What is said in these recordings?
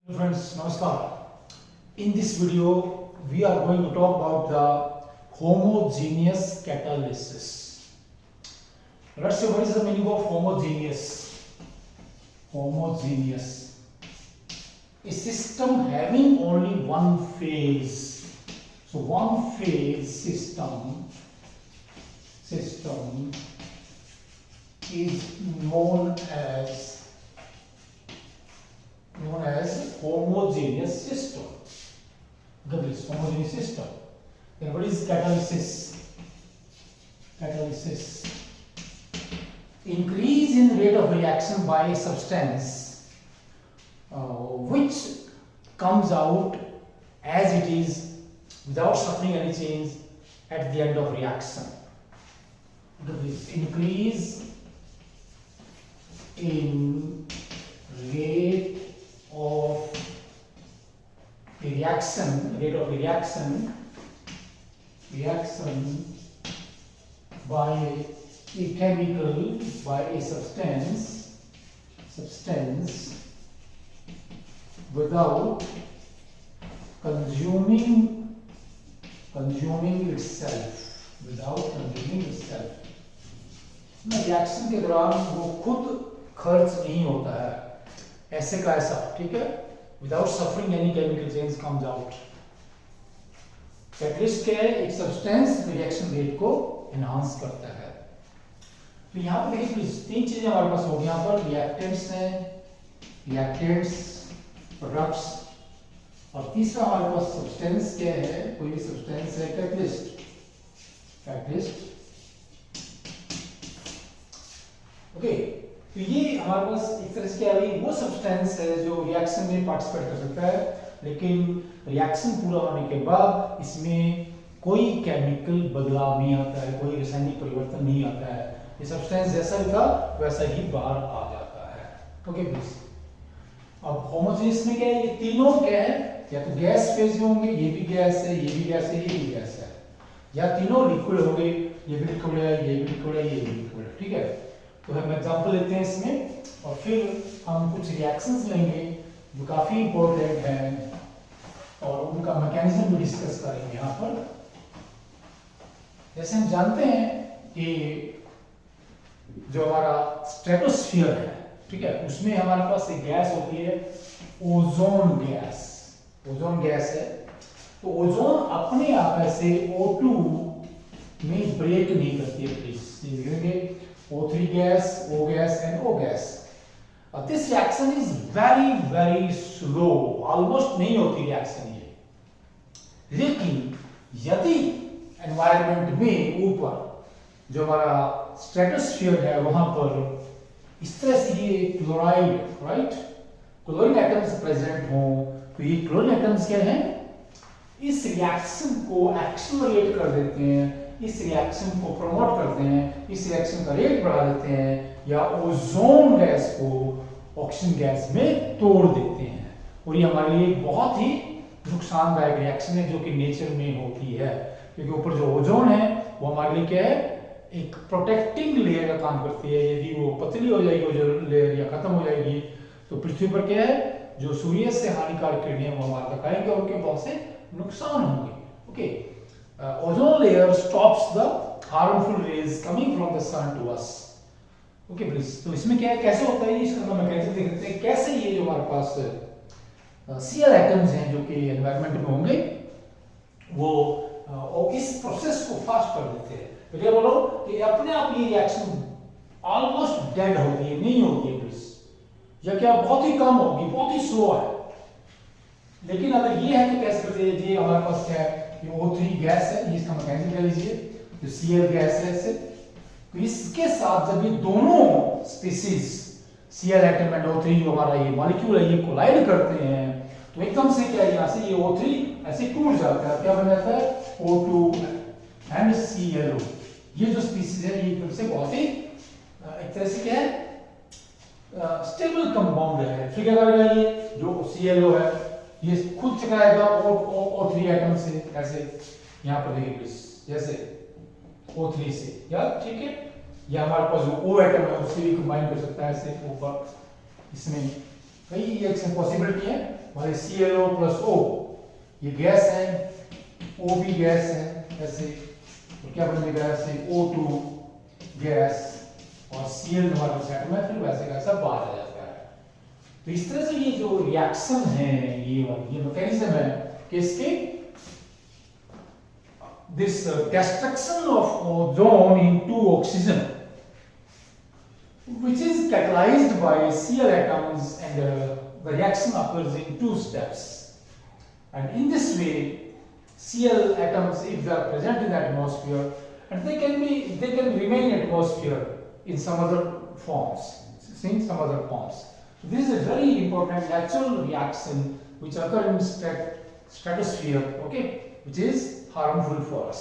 Friends, Namaskar. In this video, we are going to talk about the homogeneous catalysis. Let's see what is the meaning of homogeneous. Homogeneous. A system having only one phase. So one phase system is known as homogeneous system. This homogeneous system. Then what is catalysis? Catalysis. Increase in rate of reaction by a substance which comes out as it is without suffering any change at the end of reaction. This increase in rate of reaction by a chemical, by a substance without consuming itself, reaction के दौरान वो खुद खर्च नहीं होता है, ऐसे का ऐसा, ठीक है, without suffering any chemical change comes out. Catalyst क्या है? एक सब्सटेंस रिएक्शन रेट को एनहांस करता है। तो यहाँ पर देखिए प्लीज तीन चीजें हमारे पास होगी। यहाँ पर रिएक्टेंट्स हैं, प्रोडक्ट्स, और तीसरा हमारे पास सब्सटेंस क्या है? कोई भी सब्सटेंस है, कैटलिस्ट। ओके, तो ये हमारे पास एक तरह से क्या है, वो सब्सटेंस है जो रिएक्शन में पार्टिसिपेट कर सकता है, लेकिन रिएक्शन पूरा होने के बाद इसमें कोई केमिकल बदलाव नहीं आता है, कोई रासायनिक परिवर्तन नहीं आता है। ये सब्सटेंस जैसा भी था वैसा ही बाहर आ जाता है। Okay please. अब होमोजेनियस में क्या है? ये तीनों क्या है? या तो गैस फेज में होंगे, ये भी गैस है, ये भी गैस है, ये भी गैस है, या तीनों लिक्विड होंगे, ये भी लिक्विड है, ये भी लिक्विड है, ये भी लिक्विड है, ठीक है। तो हम एग्जांपल लेते हैं इसमें, और फिर हम कुछ रिएक्शंस लेंगे जो काफी इंपॉर्टेंट है और उनका मैकेनिज्म भी डिस्कस करेंगे यहाँ पर। जैसे हम जानते हैं कि जो हमारा स्ट्रेटोस्फीयर है, ठीक है, उसमें हमारे पास एक गैस होती है ओजोन गैस है। तो ओजोन अपने आप ऐसे O2 में ब्रेक नहीं करती है। प्लीज देखेंगे O3 gas, O gas and O gas. This reaction is very slow, almost नहीं होती रिएक्शन ये। लेकिन यदि एनवायरनमेंट में ऊपर जो हमारा स्ट्रेटोस्फीयर है वहां पर इस तरह से ये क्लोरीन एटम्स प्रेजेंट हो, तो ये क्लोरीन एटम्स क्या हैं? इस रिएक्शन को एक्सेलरेट कर देते हैं, इस रिएक्शन को प्रमोट करते हैं, इस रिएक्शन का रेट बढ़ा देते हैं, या ओजोन गैस को ऑक्सीजन गैस में तोड़ देते हैं। और ये हमारे लिए बहुत ही नुकसानदायक रिएक्शन है जो कि नेचर में होती है, क्योंकि ऊपर जो ओजोन है वो हमारे लिए क्या है? एक प्रोटेक्टिंग लेयर का काम करती है। यदि वो पतली हो जाएगी ओजोन लेयर या खत्म हो जाएगी तो पृथ्वी पर क्या है, जो सूर्य से हानिकारक किरणें वो हमारे तक आएंगे और उनके बहुत से नुकसान होंगे। Okay, ozone layer stops the harmful rays coming from the sun to us. Okay please. तो इसमें क्या है, कैसे होता है, इसका मैकेनिज्म देख लेते हैं। कैसे ये जो हमारे पास Cl एटम्स हैं जो कि एनवायरनमेंट में होंगे वो इस प्रोसेस को फास्ट कर देते हैं। तो क्या बोलो कि अपने आप ये रिएक्शन ऑलमोस्ट डेड होती है, नहीं होती है प्लीज, या क्या बहुत ही कम होगी, बहुत ही स्लो है। लेकिन अगर ये है तो कैसे करते हैं? ये हमारे पास क्या है, ये O3 गैस है, ये इसका मैकेनिज्म कह लीजिए, जो Cl गैस है इससे, तो इसके साथ जब ये दोनों species Cl atom and O3 जो हमारा ये मॉलिक्यूल है ये कोलाइड करते हैं, तो एकदम से क्या है, यहाँ से ये O3 ऐसे टूट जाता है, क्या बन जाता है? O2 and ClO। ये जो स्पीसीज है ये एकदम से बहुत ही एक तरह से क्या है, स्टेबल कंपाउंड है। फिर क्या करेगा, ये जो ClO है ये खुद चिपकाएगा O3 एटम से, ऐसे यहाँ पर देखिए प्लीज, जैसे O3 से, या ठीक है, या हमारे पास जो O एटम है उससे भी कंबाइन कर सकता है ऐसे ऊपर। इसमें कई रिएक्शन पॉसिबिलिटी है, मान लीजिए ClO प्लस O, ये गैस है, O भी गैस है, ऐसे तो क्या बनेगा, ऐसे O2 गैस और Cl हमारे पास एटम है, फिर वैसे कैसा बाहर आ जाता है। तो इस तरह से ये जो रिएक्शन है, ये मैकेनिज्म है कि इसके this destruction of ozone into oxygen, which is catalyzed by Cl atoms, and the reaction occurs in two steps. And in this way, Cl atoms, if they are present in the atmosphere, and they can remain in atmosphere in some other forms, in some other forms. So this is a very important natural reaction which occurs in stratosphere, okay, which is harmful for us.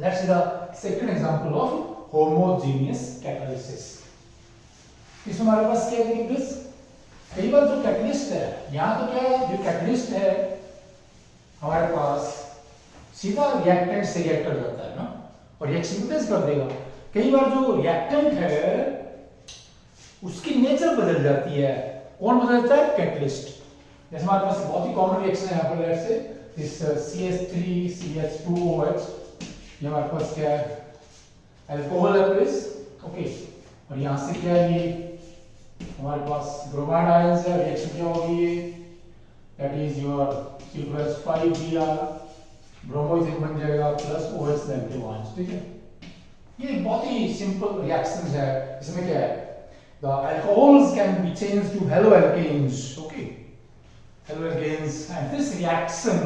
Let's see the second example of homogeneous catalysis. इसमें हमारे पास क्या है कि कई बार जो catalyst है, यहाँ तो क्या है, जो कैटलिस्ट है हमारे पास सीधा रिएक्टेंट से रिएक्टर जाता है ना, और रिएक्शन तेज कर देगा। कई बार जो रिएक्टेंट है उसकी नेचर बदल जाती है। कौन बदलता है? कैटलिस्ट। जैसे हमारे पास बहुत ही कॉमन रिएक्शन है यहाँ पर, लेट्स से दिस CH3CH2OH, ये हमारे पास क्या है, अल्कोहल है प्लीज, ओके, और यहाँ से क्या है, ये हमारे पास ब्रोमाइड आयंस है, रिएक्शन क्या होगी, ये दैट इज योर C+5Br, ब्रोमोइथ बन जाएगा प्लस OH नेगेटिव आयंस, ठीक है। ये बहुत ही सिंपल रिएक्शंस है। इसमें क्या है, the alcohols can be changed to haloalkanes, okay, haloalkanes, and this reaction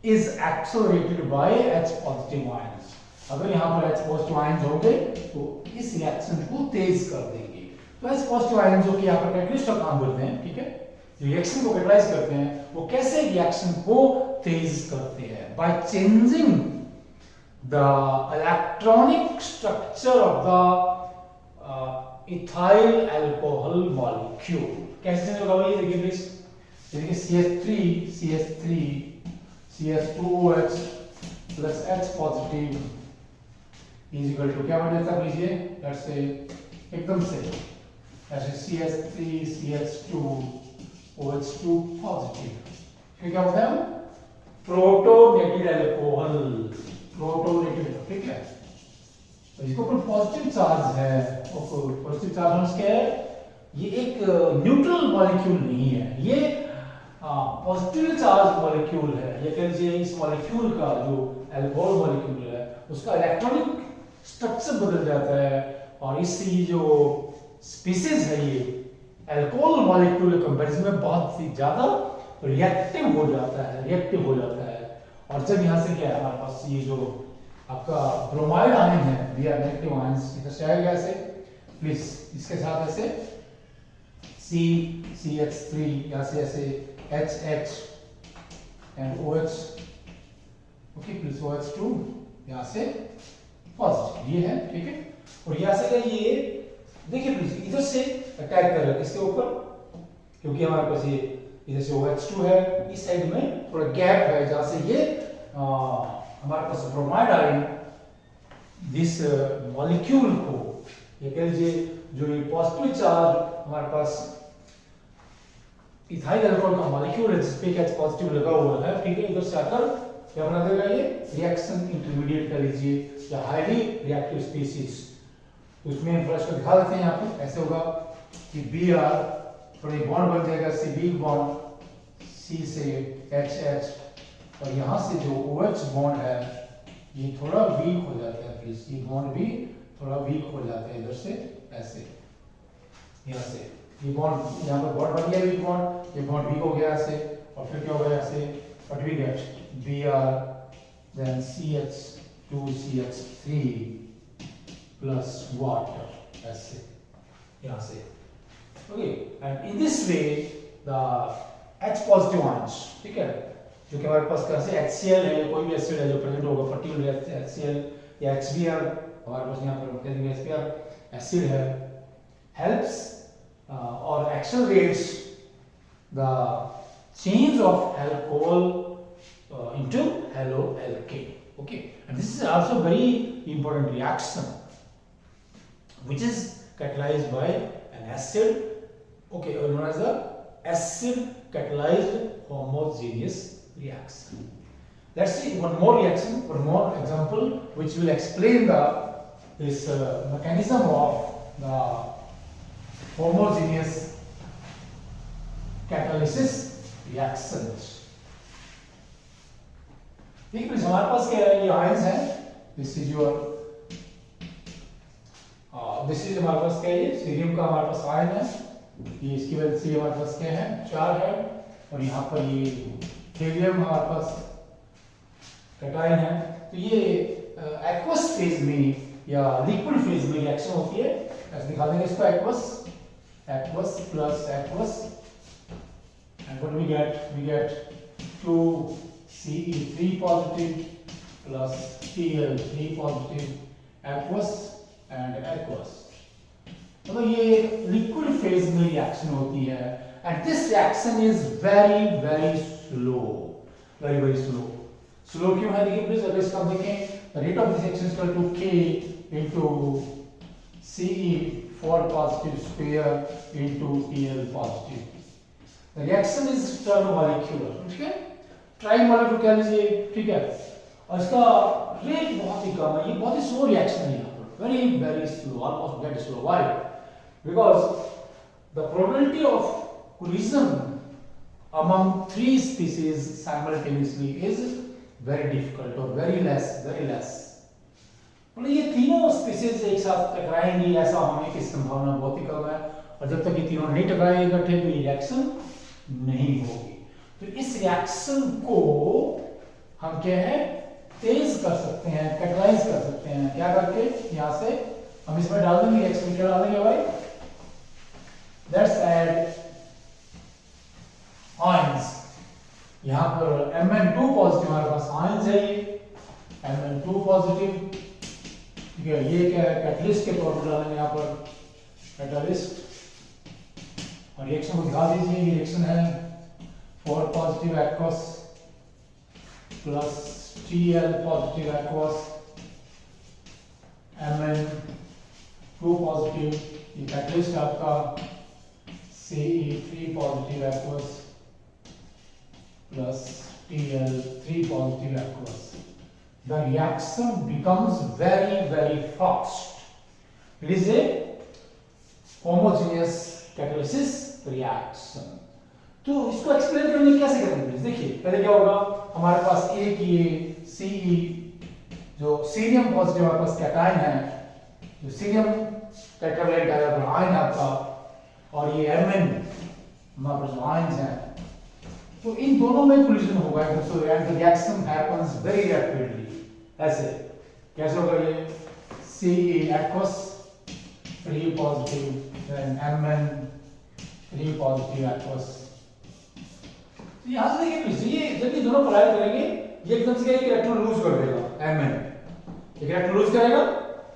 is accelerated by H positive ions. अगर यहाँ पर H positive ions होंगे तो इस रिएक्शन को तेज कर देंगे। तो H positive ions जो कि यहाँ पर कैटलिस्ट का काम करते हैं, ठीक है, रिएक्शन को कैटलाइज करते हैं, वो कैसे रिएक्शन को तेज करते हैं? by changing the electronic structure of the ethyl alcohol molecule. कैसे चेंज होगा ये देखिए प्लीज, देखिए CH2OH plus H positive is equal to क्या बन जाता है लीजिए, लेट्स से एकदम से ऐसे CH3CH2OH2 पॉजिटिव, फिर क्या होता है, प्रोटोनेटेड अल्कोहल, प्रोटोनेटेड, ठीक है। तो इसको ऊपर पॉजिटिव चार्ज है, पॉजिटिव चार्ज क्या है, ये एक न्यूट्रल मॉलिक्यूल नहीं है, ये पॉजिटिव चार्ज मॉलिक्यूल है। ये कह लीजिए इस मॉलिक्यूल का जो अल्कोहल मॉलिक्यूल है उसका इलेक्ट्रॉनिक स्ट्रक्चर बदल जाता है, और इससे ये जो स्पीसीज है ये अल्कोहल मॉलिक्यूल के कंपैरिजन में बहुत ही ज्यादा रिएक्टिव हो जाता है, और जब यहाँ से क्या है हमारे पास ये जो आपका ब्रोमाइड आयन है, Br नेगेटिव आयंस इधर से आएगा ऐसे, प्लीज इसके साथ ऐसे CH3 यहाँ से ऐसे HH and OH, okay, plus OH2 यहाँ से पॉजिटिव, ये है, ठीक है। और यहाँ से क्या ये देखिए प्लीज इधर से अटैक कर रहा है इसके ऊपर, क्योंकि हमारे पास ये इधर से OH2 है, इस साइड में थोड़ा गैप है जहां से ये हमारे पास ब्रोमाइड आयन दिस मॉलिक्यूल को, ये कह लीजिए जो ये पॉजिटिव चार्ज हमारे पास इथाइल अल्कोहल का मॉलिक्यूल है जिसपे H पॉजिटिव लगा हुआ है, ठीक है, इधर से आकर क्या बना देगा, ये रिएक्शन इंटरमीडिएट कह लीजिए या हाईली रिएक्टिव स्पीसीज। उसमें फ्लैश को दिखा देते हैं यहाँ पे, ऐसे होगा कि Br थोड़ी बॉन्ड बन जाएगा, C वीक बॉन्ड C से HH, और यहाँ से जो OH बॉन्ड है ये थोड़ा वीक हो जाता है, प्लीज ये बॉन्ड भी थोड़ा वीक हो जाता है, इधर से ऐसे, यहाँ से ये बॉन्ड, यहाँ पर बॉन्ड बन गया वीक बॉन्ड, ये बॉन्ड वीक हो गया ऐसे, और फिर क्या होगा ऐसे, what we get Br then CH2CH3 plus water, ऐसे यहाँ से, okay, and in this way the H positive ions, ठीक है, जो कि हमारे पास कैसे HCl है, कोई भी एसिड है जो प्रेजेंट होगा पर्टिकुलर HCl या HBr, हमारे पास यहाँ पर कहेंगे HBr एसिड है, helps or accelerates the change of alcohol into haloalkane, okay, and this is also very important reaction which is catalyzed by an acid, okay, known as the acid catalyzed homogeneous reaction. Let's see one more reaction, one more example which will explain this mechanism of the homogeneous catalysis reactions. ठीक है, हमारे पास क्या है, ये ions है, this is your this is हमारे पास क्या है, सीरियम का हमारे पास आयन है, ये इसकी वजह से हमारे पास क्या है, 4 है, और यहाँ पर ये हेलियम हमारे पास कैटायन है। तो ये एक्वस फेज में या लिक्विड फेज में रिएक्शन होती है, ऐसे दिखा देंगे इसको, aqueous plus aqueous, and what we get 2Ce3 positive plus Cl3 positive, aqueous and aqueous। तो ये लिक्विड फेज में रिएक्शन होती है, and this reaction is very slow, very slow। Slow क्यों है, देखिए प्लीज, अगर इसका देखें, the rate of this reaction is equal to K into Ce4 positive square into Cl positive। The reaction is termomolecular, ठीक है, ट्राइमोलेक्युलर कह लीजिए, ठीक है, और इसका रेट बहुत ही कम है, ये बहुत ही स्लो रिएक्शन है यहाँ पर, very slow, almost dead slow। Why? Because the probability of collision among 3 species simultaneously is very difficult or very less। मतलब ये तीनों स्पीसीज एक साथ टकराएंगी ऐसा होने की संभावना बहुत ही कम है, और जब तक ये तीनों नहीं टकराएंगे इकट्ठे तो ये रिएक्शन नहीं होगी। तो इस रिएक्शन को हम क्या है, तेज कर सकते हैं, कैटलाइज कर सकते हैं, क्या करके, यहां से हम इसमें डाल देंगे, रिएक्शन क्या डाल देंगे भाई, लेट्स ऐड आयंस। यहां पर Mn2 पॉजिटिव हमारे पास आयंस है, ये Mn2 पॉजिटिव, ठीक है, ये क्या है, कैटलिस्ट के तौर पर डालेंगे यहाँ पर, कैटलिस्ट, और रिएक्शन को दिखा दीजिए, ये रिएक्शन है 4 positive aqueous plus Cl positive aqueous, Mn2 positive, ये कैटलिस्ट आपका Ce3 positive aqueous plus Cl3 positive aqueous। The reaction becomes very fast। It is a homogeneous catalysis reaction। तो इसको एक्सप्लेन करने कैसे करेंगे, देखिए पहले क्या होगा, हमारे पास एक ये Ce जो सीरियम पॉजिटिव हमारे पास कैटायन है, जो सीरियम टेट्रावैलेंट आयन आपका, और ये Mn हमारे पास जो आयन्स हैं, तो इन दोनों में कोलिजन होगा एक दूसरे से, and the reaction happens very rapidly. ऐसे कैसे होगा, ये Ce aqueous 3 positive, then Mn3 positive aqueous। तो यहां से देखिए प्लीज, ये जब ये दोनों कोलाइड करेंगे, ये एकदम से एक इलेक्ट्रॉन लूज कर देगा, Mn एक इलेक्ट्रॉन लूज करेगा,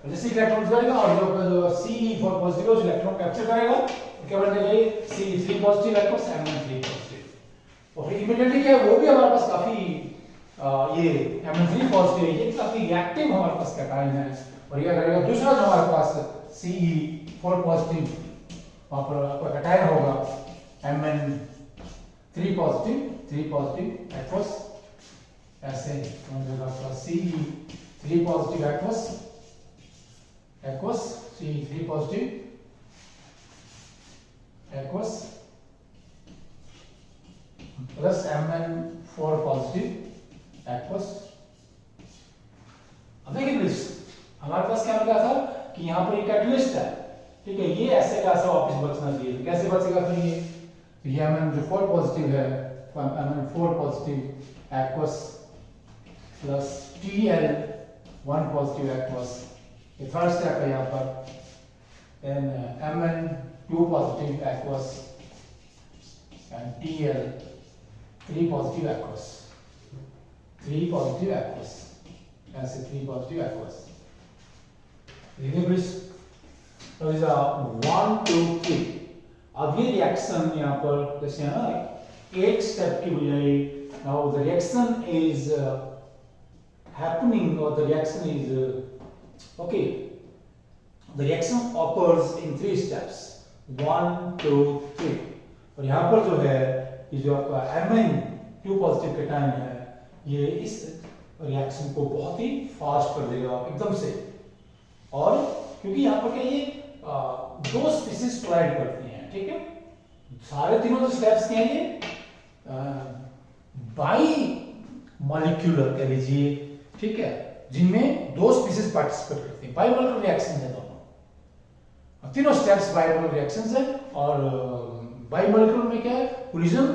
जैसे इलेक्ट्रॉन लूज करेगा, और जो Ce4 पॉजिटिव है उस इलेक्ट्रॉन कैप्चर करेगा, क्या बनेगा, ये Ce3 positive aqueous, Mn3 positive, और फिर इमीडिएटली क्या है, वो भी हमारे पास काफी ये Mn3 पॉजिटिव है, ये काफी रिएक्टिव हमारे पास कैटायन है, और ये करेगा दूसरा जो हमारे पास Ce4 पॉजिटिव वहां पर आपका कैटायन होगा Mn3 पॉजिटिव एक्वस, ऐसे बनेगा आपका Ce3 positive aqueous Ce3 positive aqueous plus Mn4 positive aqueous. अब देखिए प्लीज, हमारे पास क्या लगा था कि यहाँ पर एक कैटलिस्ट है, ठीक है, ये ऐसे का ऐसा वापस बचना चाहिए, तो कैसे बचेगा फिर ये Mn4 पॉजिटिव है, Mn4 positive aqueous plus Cl1 positive aqueous, ये थर्ड स्टेप है यहाँ पर, then Mn2 positive aqueous and Cl3 positive aqueous, 3 positive aqueous, ऐसे 3 पॉजिटिव aqueous। देखिए प्लीज, तो इज 1 2 3। अब ये रिएक्शन यहाँ पर जैसे है ना, एक स्टेप की बजाय, now the reaction is happening, और the reaction is okay, the reaction occurs in 3 steps, 1 2 3। और यहाँ पर जो है ये जो आपका Mn2 पॉजिटिव कैटायन है ये इस रिएक्शन को बहुत ही फास्ट कर देगा एकदम से। और क्योंकि यहाँ पर क्या ये दो स्पीसीज कोलाइड करती हैं, ठीक है, सारे तीनों जो स्टेप्स क्या हैं ये बाई मॉलिक्यूलर कह लीजिए, ठीक है, जिनमें दो स्पीसीज पार्टिसिपेट करती हैं। बाइमोलर रिएक्शन है दोनों, तीनों स्टेप्स बाइमोलर रिएक्शंस है। और बाइमोलिक्यूलर में क्या है, कोलिजन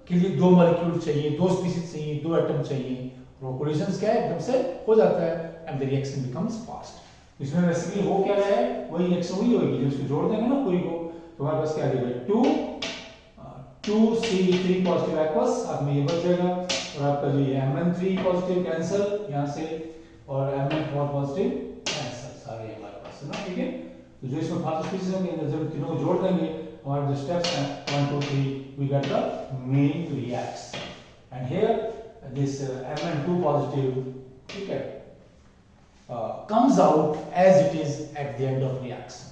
के लिए दो मॉलिक्यूल चाहिए, दो स्पीसीज चाहिए, दो एटम चाहिए, और कोलिजन क्या है एकदम से हो जाता है and the reaction becomes fast. इसमें बेसिकली हो क्या रहा है, वही रिएक्शन हुई होगी, जब इसको जोड़ देंगे ना पूरी को तो हमारे पास क्या आ जाएगा 2C3 पॉजिटिव एक्वस, साथ में ये बच जाएगा, और आपका जो ये Mn3 पॉजिटिव कैंसिल यहाँ से, और Mn4 पॉजिटिव कैंसिल, सारे हमारे पास है ना, ठीक है। तो जो इसमें फालतू स्पीसीज होंगे जब तीनों को जोड़ देंगे हमारे जो स्टेप्स हैं 1 2 3 we get the main reaction and here this Mn2 positive, ठीक है, comes out as it is at the end of reaction।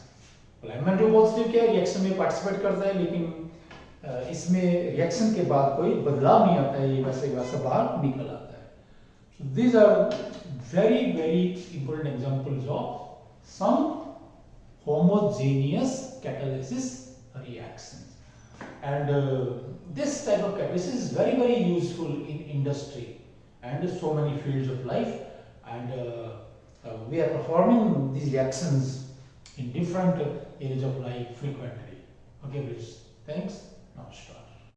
Mn2 positive क्या रिएक्शन में पार्टिसिपेट करता है, लेकिन इसमें रिएक्शन के बाद कोई बदलाव नहीं आता है, ये वैसे वैसा बाहर निकल आता है। So these are very important examples of some homogeneous catalysis reactions, and this type of catalysis is very useful in industry and so many fields of life, and we are performing these reactions in different areas of life frequently. Okay, please. Thanks. Namaskar.